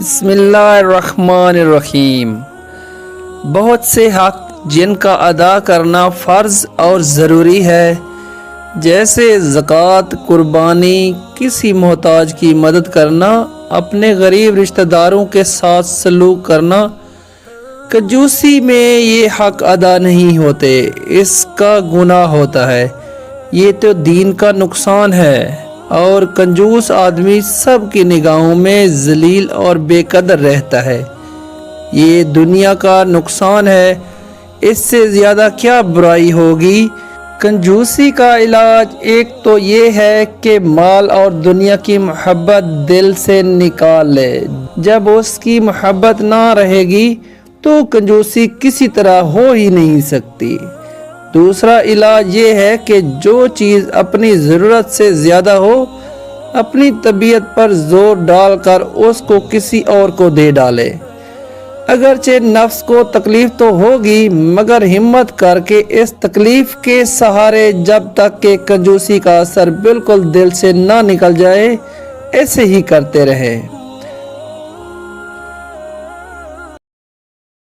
بسم اللہ الرحمن الرحیم۔ بہت سے حق جن کا ادا کرنا فرض اور ضروری ہے، جیسے زکوٰۃ، قربانی، کسی محتاج کی مدد کرنا، اپنے غریب رشتہ داروں کے ساتھ سلوک کرنا، کنجوسی میں یہ حق ادا نہیں ہوتے، اس کا گناہ ہوتا ہے، یہ تو دین کا نقصان ہے، اور کنجوس آدمی سب کی نگاہوں میں ذلیل اور بے قدر رہتا ہے، یہ دنیا کا نقصان ہے، اس سے زیادہ کیا برائی ہوگی۔ کنجوسی کا علاج ایک تو یہ ہے کہ مال اور دنیا کی محبت دل سے نکال لے، جب اس کی محبت نہ رہے گی تو کنجوسی کسی طرح ہو ہی نہیں سکتی۔ دوسرا علاج یہ ہے کہ جو چیز اپنی ضرورت سے زیادہ ہو، اپنی طبیعت پر زور ڈال کر اس کو کسی اور کو دے ڈالے، اگرچہ نفس کو تکلیف تو ہوگی، مگر ہمت کر کے اس تکلیف کے سہارے جب تک کہ کنجوسی کا اثر بالکل دل سے نہ نکل جائے ایسے ہی کرتے رہے۔